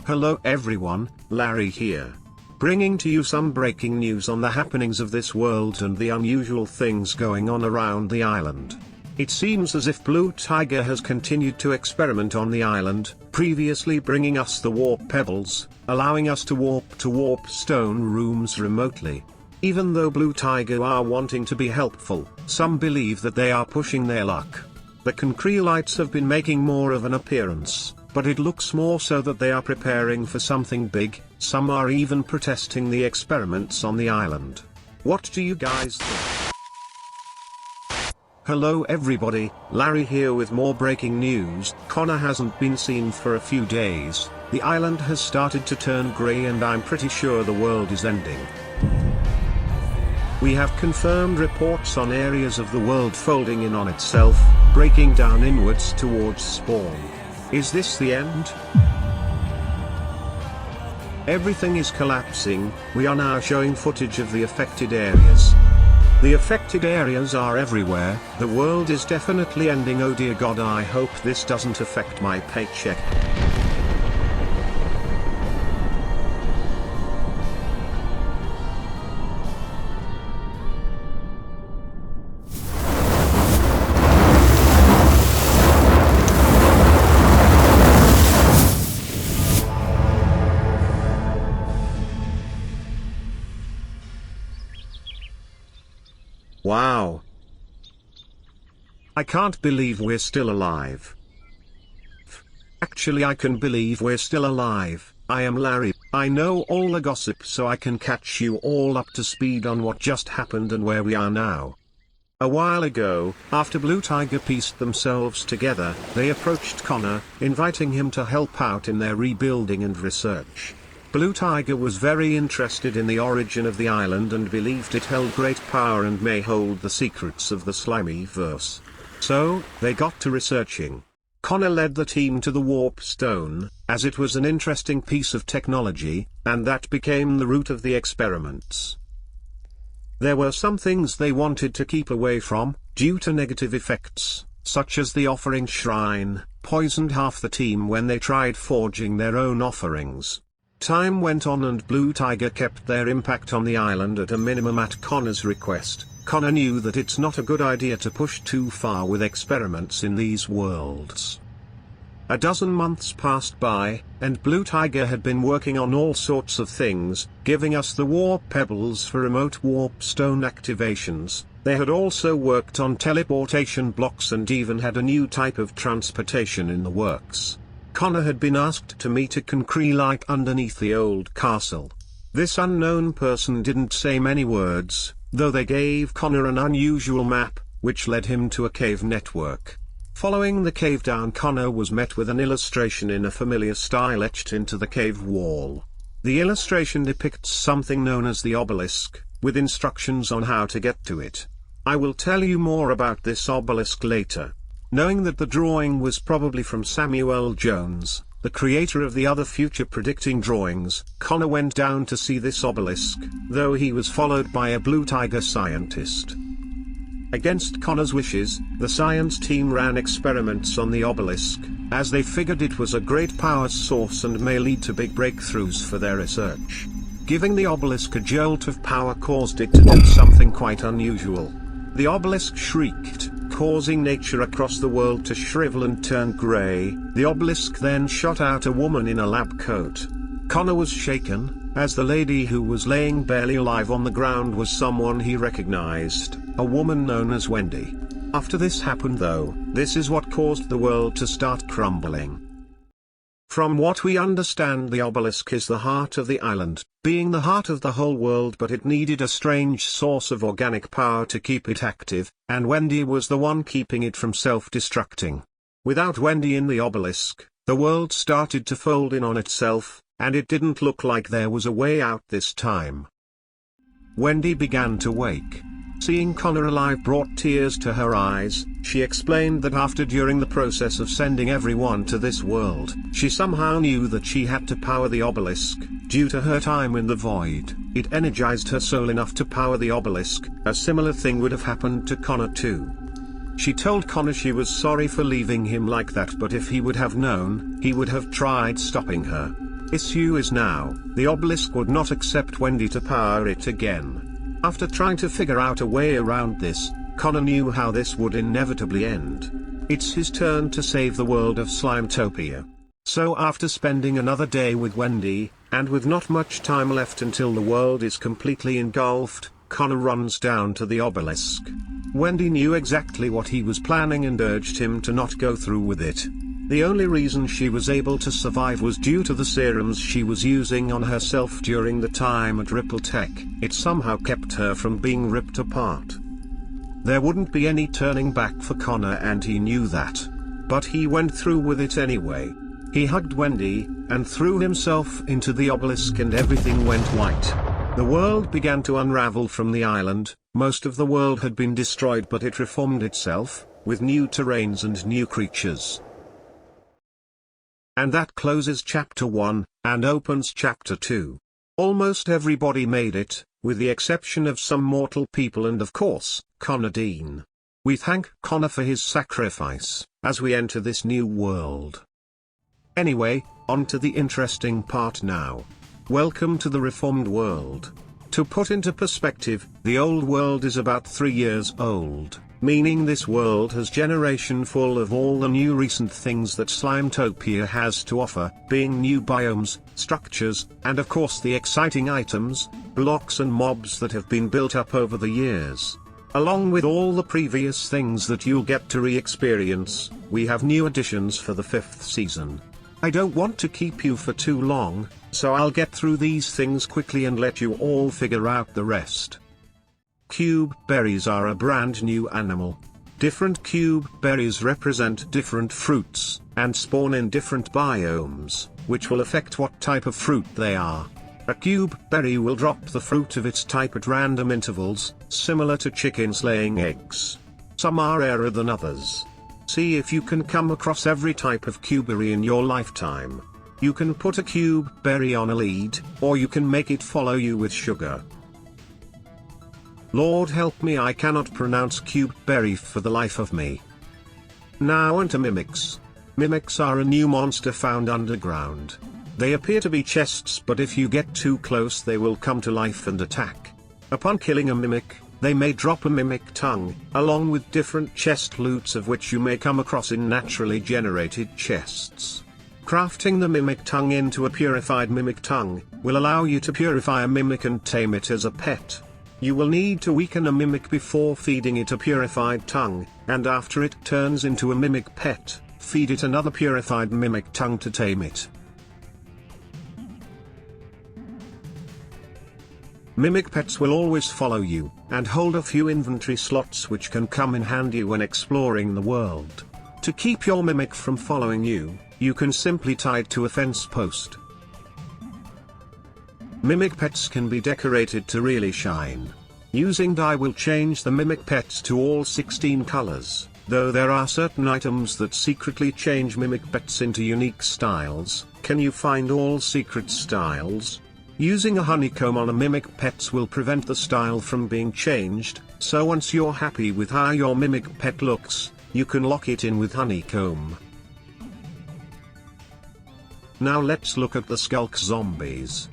Hello everyone, Larry here. Bringing to you some breaking news on the happenings of this world and the unusual things going on around the island. It seems as if Blue Tiger has continued to experiment on the island, previously bringing us the warp pebbles, allowing us to warp stone rooms remotely. Even though Blue Tiger are wanting to be helpful, some believe that they are pushing their luck. The Concrealites have been making more of an appearance, but it looks more so that they are preparing for something big. Some are even protesting the experiments on the island. What do you guys think? Hello everybody, Larry here with more breaking news. Connor hasn't been seen for a few days, the island has started to turn grey and I'm pretty sure the world is ending. We have confirmed reports on areas of the world folding in on itself, breaking down inwards towards spawn. Is this the end? Everything is collapsing. We are now showing footage of the affected areas. The affected areas are everywhere. The world is definitely ending. Oh dear God, I hope this doesn't affect my paycheck. Wow. I can't believe we're still alive. Actually, I can believe we're still alive. I am Larry. I know all the gossip, so I can catch you all up to speed on what just happened and where we are now. A while ago, after Blue Tiger pieced themselves together, they approached Connor, inviting him to help out in their rebuilding and research. Blue Tiger was very interested in the origin of the island and believed it held great power and may hold the secrets of the Slimyverse. So, they got to researching. Connor led the team to the warp stone, as it was an interesting piece of technology, and that became the root of the experiments. There were some things they wanted to keep away from, due to negative effects, such as the offering shrine, poisoned half the team when they tried forging their own offerings. Time went on and Blue Tiger kept their impact on the island at a minimum at Connor's request. Connor knew that it's not a good idea to push too far with experiments in these worlds. A dozen months passed by, and Blue Tiger had been working on all sorts of things, giving us the warp pebbles for remote warp stone activations. They had also worked on teleportation blocks and even had a new type of transportation in the works. Connor had been asked to meet a Concrealite underneath the old castle. This unknown person didn't say many words, though they gave Connor an unusual map, which led him to a cave network. Following the cave down, Connor was met with an illustration in a familiar style etched into the cave wall. The illustration depicts something known as the obelisk, with instructions on how to get to it. I will tell you more about this obelisk later. Knowing that the drawing was probably from Samuel Jones, the creator of the other future predicting drawings, Connor went down to see this obelisk, though he was followed by a Blue Tiger scientist. Against Connor's wishes, the science team ran experiments on the obelisk, as they figured it was a great power source and may lead to big breakthroughs for their research. Giving the obelisk a jolt of power caused it to do something quite unusual. The obelisk shrieked, causing nature across the world to shrivel and turn grey. The obelisk then shot out a woman in a lab coat. Connor was shaken, as the lady who was laying barely alive on the ground was someone he recognized, a woman known as Wendy. After this happened though, this is what caused the world to start crumbling. From what we understand, the obelisk is the heart of the island, being the heart of the whole world, but it needed a strange source of organic power to keep it active, and Wendy was the one keeping it from self-destructing. Without Wendy in the obelisk, the world started to fold in on itself, and it didn't look like there was a way out this time. Wendy began to wake. Seeing Connor alive brought tears to her eyes. She explained that during the process of sending everyone to this world, she somehow knew that she had to power the obelisk. Due to her time in the void, it energized her soul enough to power the obelisk. A similar thing would have happened to Connor too. She told Connor she was sorry for leaving him like that, but if he would have known, he would have tried stopping her. Issue is now, the obelisk would not accept Wendy to power it again. After trying to figure out a way around this, Connor knew how this would inevitably end. It's his turn to save the world of Slimetopia. So after spending another day with Wendy, and with not much time left until the world is completely engulfed, Connor runs down to the obelisk. Wendy knew exactly what he was planning and urged him to not go through with it. The only reason she was able to survive was due to the serums she was using on herself during the time at Ripple Tech. It somehow kept her from being ripped apart. There wouldn't be any turning back for Connor, and he knew that. But he went through with it anyway. He hugged Wendy, and threw himself into the obelisk, and everything went white. The world began to unravel from the island. Most of the world had been destroyed, but it reformed itself, with new terrains and new creatures. And that closes chapter 1, and opens chapter 2. Almost everybody made it, with the exception of some mortal people and of course, Connor Dean. We thank Connor for his sacrifice, as we enter this new world. Anyway, on to the interesting part now. Welcome to the reformed world. To put into perspective, the old world is about 3 years old, meaning this world has generation full of all the new recent things that Slimetopia has to offer, being new biomes, structures, and of course the exciting items, blocks and mobs that have been built up over the years. Along with all the previous things that you'll get to re-experience, we have new additions for the 5th season. I don't want to keep you for too long, so I'll get through these things quickly and let you all figure out the rest. Cube berries are a brand new animal. Different cube berries represent different fruits, and spawn in different biomes, which will affect what type of fruit they are. A cube berry will drop the fruit of its type at random intervals, similar to chickens laying eggs. Some are rarer than others. See if you can come across every type of cuberry in your lifetime. You can put a cube berry on a lead, or you can make it follow you with sugar. Lord help me, I cannot pronounce cube berry for the life of me. Now onto mimics. Mimics are a new monster found underground. They appear to be chests, but if you get too close they will come to life and attack. Upon killing a mimic, they may drop a mimic tongue, along with different chest loots of which you may come across in naturally generated chests. Crafting the mimic tongue into a purified mimic tongue, will allow you to purify a mimic and tame it as a pet. You will need to weaken a mimic before feeding it a purified tongue, and after it turns into a mimic pet, feed it another purified mimic tongue to tame it. Mimic pets will always follow you, and hold a few inventory slots which can come in handy when exploring the world. To keep your mimic from following you, you can simply tie it to a fence post. Mimic pets can be decorated to really shine. Using dye will change the mimic pets to all 16 colors, though there are certain items that secretly change mimic pets into unique styles. Can you find all secret styles? Using a honeycomb on a mimic pets will prevent the style from being changed, so once you're happy with how your mimic pet looks, you can lock it in with honeycomb. Now let's look at the Skulk Zombies.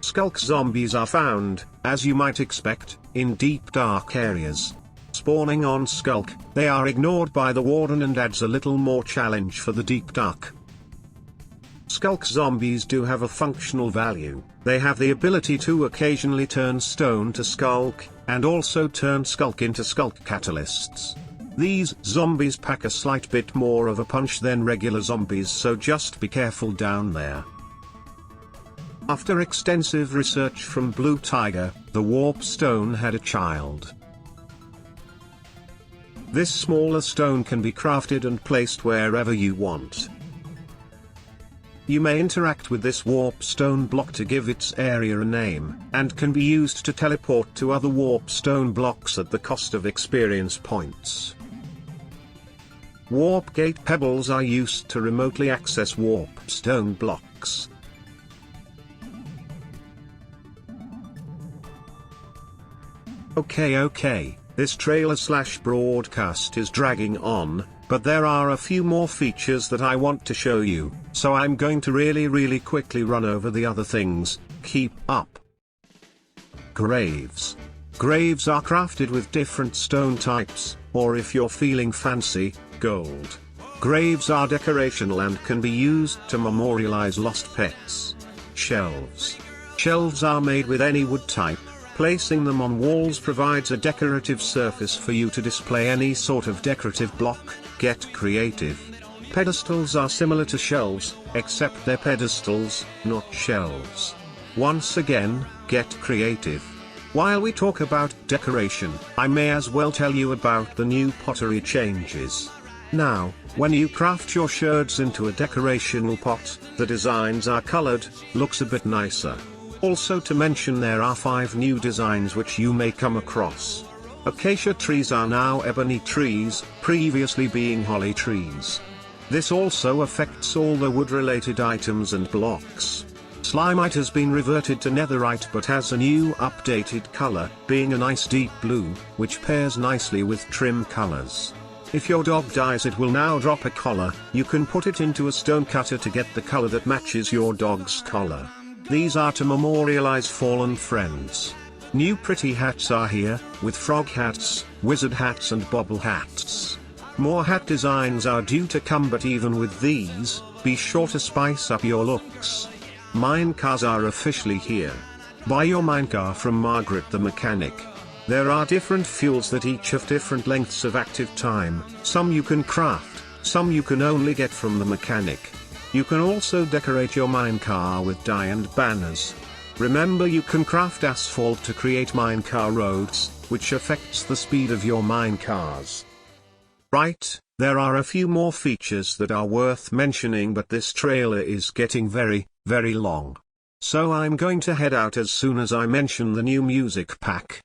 Skulk Zombies are found, as you might expect, in deep dark areas. Spawning on Skulk, they are ignored by the Warden and adds a little more challenge for the deep dark. Skulk Zombies do have a functional value. They have the ability to occasionally turn stone to Skulk, and also turn Skulk into Skulk catalysts. These zombies pack a slight bit more of a punch than regular zombies, so just be careful down there. After extensive research from Blue Tiger, the Warp Stone had a child. This smaller stone can be crafted and placed wherever you want. You may interact with this Warp Stone block to give its area a name, and can be used to teleport to other Warp Stone blocks at the cost of experience points. Warp Gate Pebbles are used to remotely access Warp Stone blocks. Okay, this trailer/broadcast is dragging on, But there are a few more features that I want to show you, so I'm going to really quickly run over the other things. Keep up. Graves. Graves are crafted with different stone types, or if you're feeling fancy, gold. Graves are decorational and can be used to memorialize lost pets. Shelves. Shelves are made with any wood type. Placing them on walls provides a decorative surface for you to display any sort of decorative block. Get creative. Pedestals are similar to shelves, except they're pedestals, not shelves. Once again, get creative. While we talk about decoration, I may as well tell you about the new pottery changes. Now, when you craft your sherds into a decorational pot, the designs are colored, looks a bit nicer. Also to mention, there are 5 new designs which you may come across. Acacia trees are now ebony trees, previously being holly trees. This also affects all the wood-related items and blocks. Slimite has been reverted to netherite but has a new updated color, being a nice deep blue, which pairs nicely with trim colors. If your dog dies, it will now drop a collar. You can put it into a stone cutter to get the color that matches your dog's collar. These are to memorialize fallen friends. New pretty hats are here, with frog hats, wizard hats and bobble hats. More hat designs are due to come, but even with these, be sure to spice up your looks. Minecars are officially here. Buy your minecar from Margaret the Mechanic. There are different fuels that each have different lengths of active time. Some you can craft, some you can only get from the mechanic. You can also decorate your minecar with dye and banners. Remember, you can craft asphalt to create minecar roads, which affects the speed of your minecars. Right, there are a few more features that are worth mentioning, but this trailer is getting very long. So I'm going to head out as soon as I mention the new music pack.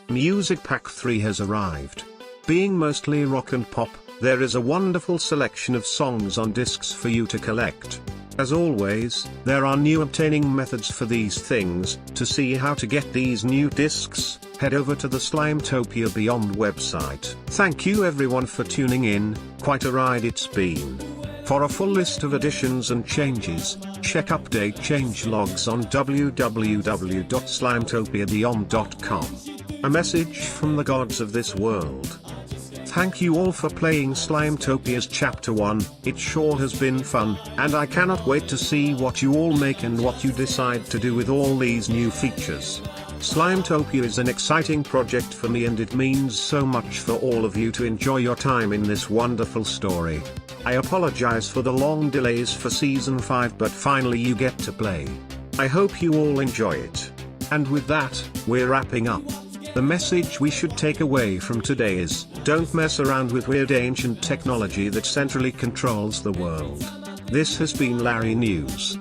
Music Pack 3 has arrived. Being mostly rock and pop, there is a wonderful selection of songs on discs for you to collect. As always, there are new obtaining methods for these things. To see how to get these new discs, head over to the Slimetopia Beyond website. Thank you everyone for tuning in, quite a ride it's been. For a full list of additions and changes, check update change logs on www.slimetopiabeyond.com. A message from the gods of this world. Thank you all for playing Slimetopia's Chapter 1, it sure has been fun, and I cannot wait to see what you all make and what you decide to do with all these new features. Slimetopia is an exciting project for me, and it means so much for all of you to enjoy your time in this wonderful story. I apologize for the long delays for Season 5, but finally you get to play. I hope you all enjoy it. And with that, we're wrapping up. The message we should take away from today is, don't mess around with weird ancient technology that centrally controls the world. This has been Larry News.